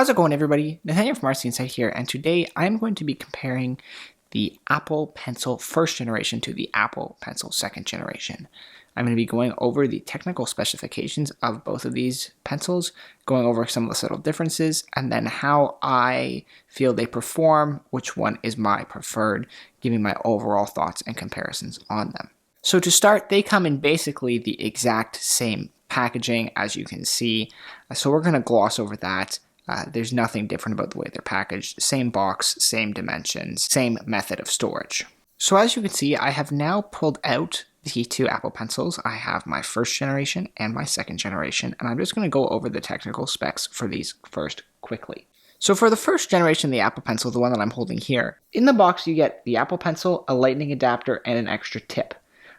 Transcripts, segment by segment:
How's it going, everybody? Nathaniel from RCInsight here, and today I'm going to be comparing the Apple Pencil first generation to the Apple Pencil second generation. I'm going to be going over the technical specifications of both of these pencils, going over some of the subtle differences, and then how I feel they perform, which one is my preferred, giving my overall thoughts and comparisons on them. So to start, they come in basically the exact same packaging, as you can see, so we're going to gloss over that. There's nothing different about the way they're packaged. Same box, same dimensions, same method of storage. So as you can see, I have now pulled out the two Apple Pencils. I have my first generation and my second generation, and I'm just going to go over the technical specs for these first quickly. So for the first generation, the Apple Pencil, the one that I'm holding here, in the box you get the Apple Pencil, a lightning adapter, and an extra tip.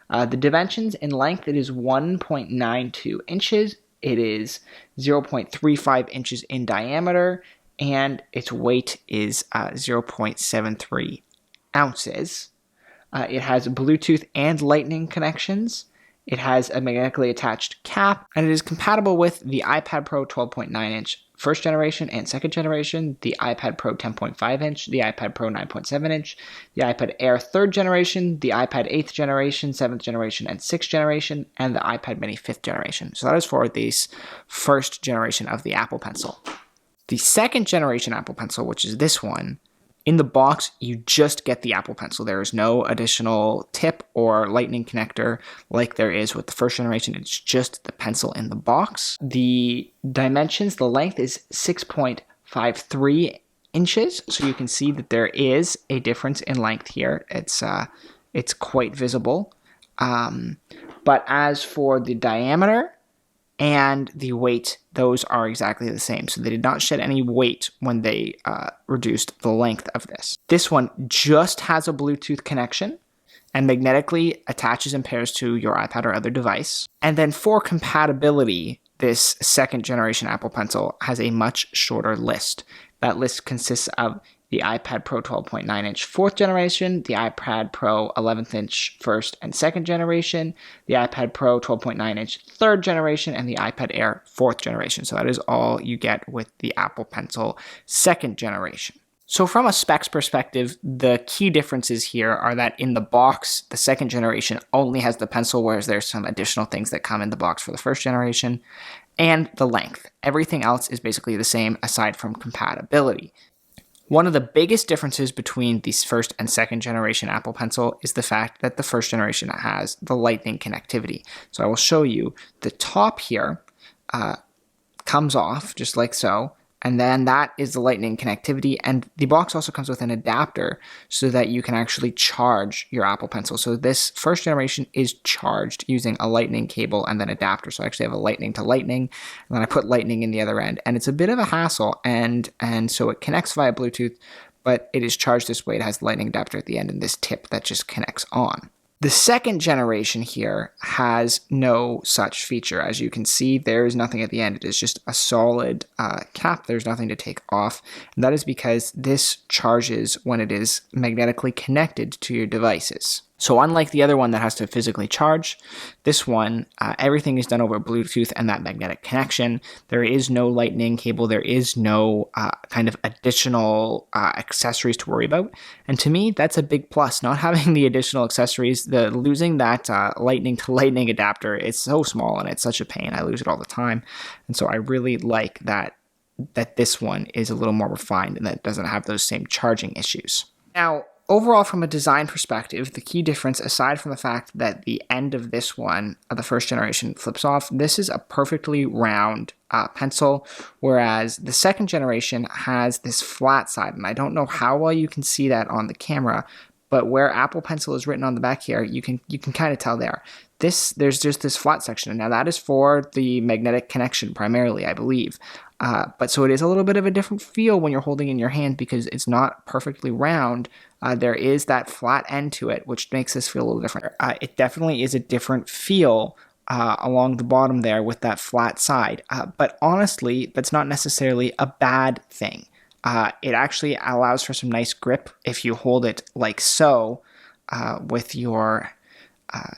The dimensions in length, it is 1.92 inches. It is 0.35 inches in diameter, and its weight is 0.73 ounces. It has Bluetooth and Lightning connections. It has a magnetically attached cap, and it is compatible with the iPad Pro 12.9-inch first generation and second generation, the iPad Pro 10.5-inch, the iPad Pro 9.7-inch, the iPad Air 3rd generation, the iPad 8th generation, 7th generation, and 6th generation, and the iPad Mini 5th generation. So that is for this first generation of the Apple Pencil. The second generation Apple Pencil, which is this one, in the box, you just get the Apple Pencil. There is no additional tip or lightning connector like there is with the first generation. It's just the pencil in the box. The dimensions, the length is 6.53 inches. So you can see that there is a difference in length here. It's quite visible. But as for the diameter and the weight, those are exactly the same. So they did not shed any weight when they reduced the length of this. This one just has a Bluetooth connection and magnetically attaches and pairs to your iPad or other device. And then for compatibility, this second generation Apple Pencil has a much shorter list. That list consists of the iPad Pro 12.9-inch 4th generation, the iPad Pro 11th-inch 1st and 2nd generation, the iPad Pro 12.9-inch 3rd generation, and the iPad Air 4th generation. So that is all you get with the Apple Pencil 2nd generation. So from a specs perspective, the key differences here are that in the box, the second generation only has the pencil, whereas there's some additional things that come in the box for the first generation, and the length. Everything else is basically the same aside from compatibility. One of the biggest differences between the first and second generation Apple Pencil is the fact that the first generation has the Lightning connectivity. So I will show you the top here comes off just like so, and then that is the Lightning connectivity, and the box also comes with an adapter so that you can actually charge your Apple Pencil. So this first generation is charged using a Lightning cable and then adapter. So I actually have a Lightning to Lightning, and then I put Lightning in the other end, and it's a bit of a hassle, and so it connects via Bluetooth, but it is charged this way. It has the Lightning adapter at the end and this tip that just connects on. The second generation here has no such feature. As you can see, there is nothing at the end. It is just a solid cap. There's nothing to take off. And that is because this charges when it is magnetically connected to your devices. So unlike the other one that has to physically charge, this one, everything is done over Bluetooth and that magnetic connection. There is no Lightning cable. There is no kind of additional accessories to worry about. And to me, that's a big plus. Not having the additional accessories, losing that Lightning to Lightning adapter, it's so small and it's such a pain. I lose it all the time. And so I really like that this one is a little more refined and that it doesn't have those same charging issues. Now, overall, from a design perspective, the key difference, aside from the fact that the end of this one, the first generation, flips off, this is a perfectly round pencil, whereas the second generation has this flat side. And I don't know how well you can see that on the camera, but where Apple Pencil is written on the back here, you can kind of tell there. There's just this flat section, and now that is for the magnetic connection primarily, I believe. But so it is a little bit of a different feel when you're holding in your hand because it's not perfectly round. There is that flat end to it, which makes this feel a little different. It definitely is a different feel along the bottom there with that flat side. But honestly, that's not necessarily a bad thing. It actually allows for some nice grip if you hold it like so with your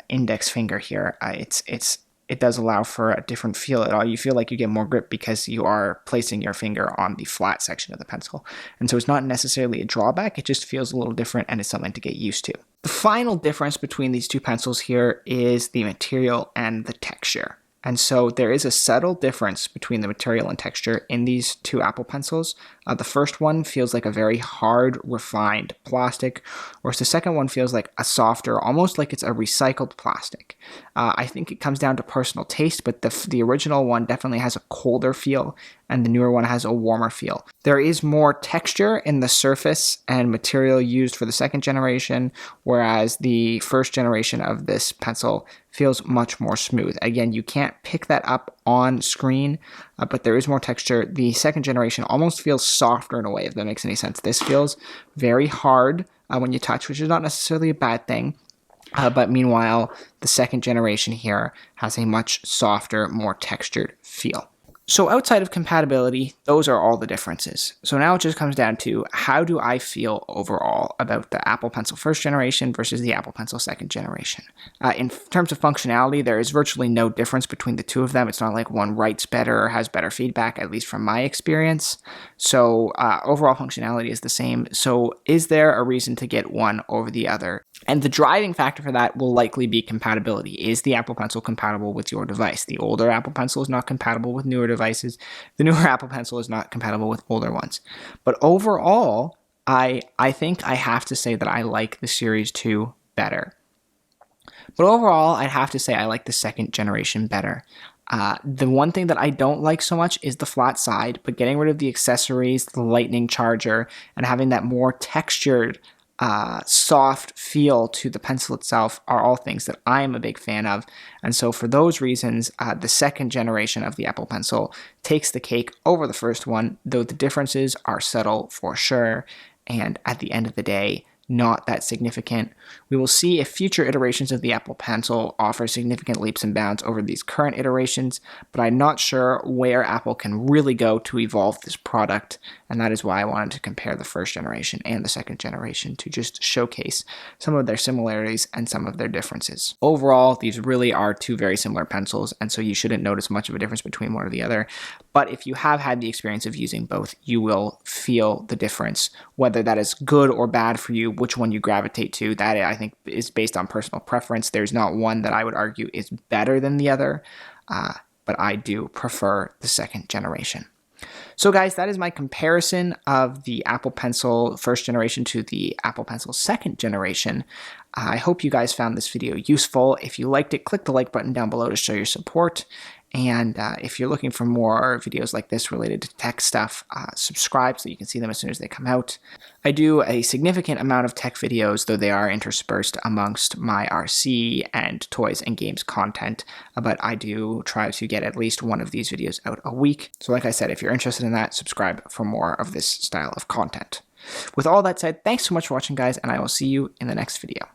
index finger here. It's it does allow for a different feel at all. You feel like you get more grip because you are placing your finger on the flat section of the pencil. And so it's not necessarily a drawback, it just feels a little different and it's something to get used to. The final difference between these two pencils here is the material and the texture. And so there is a subtle difference between the material and texture in these two Apple pencils. The first one feels like a very hard, refined plastic, whereas the second one feels like a softer, almost like it's a recycled plastic. I think it comes down to personal taste, but the original one definitely has a colder feel, and the newer one has a warmer feel. There is more texture in the surface and material used for the second generation, whereas the first generation of this pencil feels much more smooth. Again, you can't pick that up on screen, but there is more texture. The second generation almost feels softer in a way, if that makes any sense. This feels very hard when you touch, which is not necessarily a bad thing. But meanwhile, the second generation here has a much softer, more textured feel. So outside of compatibility, those are all the differences. So now it just comes down to, how do I feel overall about the Apple Pencil first generation versus the Apple Pencil second generation? In terms of functionality, there is virtually no difference between the two of them. It's not like one writes better or has better feedback, at least from my experience. So overall functionality is the same. So is there a reason to get one over the other? And the driving factor for that will likely be compatibility. Is the Apple Pencil compatible with your device? The older Apple Pencil is not compatible with newer devices. The newer Apple Pencil is not compatible with older ones. But overall, I think I have to say that I like the Series 2 better. But overall, I'd have to say I like the second generation better. The one thing that I don't like so much is the flat side, but getting rid of the accessories, the lightning charger, and having that more textured, soft feel to the pencil itself are all things that I'm a big fan of. And so for those reasons, the second generation of the Apple Pencil takes the cake over the first one, though the differences are subtle for sure, and at the end of the day, not that significant. We will see if future iterations of the Apple Pencil offer significant leaps and bounds over these current iterations, but I'm not sure where Apple can really go to evolve this product, and that is why I wanted to compare the first generation and the second generation to just showcase some of their similarities and some of their differences. Overall, these really are two very similar pencils, and so you shouldn't notice much of a difference between one or the other, but if you have had the experience of using both, you will feel the difference. Whether that is good or bad for you, which one you gravitate to, that I think is based on personal preference. There's not one that I would argue is better than the other, but I do prefer the second generation. So guys, that is my comparison of the Apple Pencil first generation to the Apple Pencil second generation. I hope you guys found this video useful. If you liked it, click the like button down below to show your support. And if you're looking for more videos like this related to tech stuff, subscribe so you can see them as soon as they come out. I do a significant amount of tech videos, though they are interspersed amongst my RC and toys and games content, but I do try to get at least one of these videos out a week. So like I said, if you're interested in that, subscribe for more of this style of content. With all that said, thanks so much for watching, guys, and I will see you in the next video.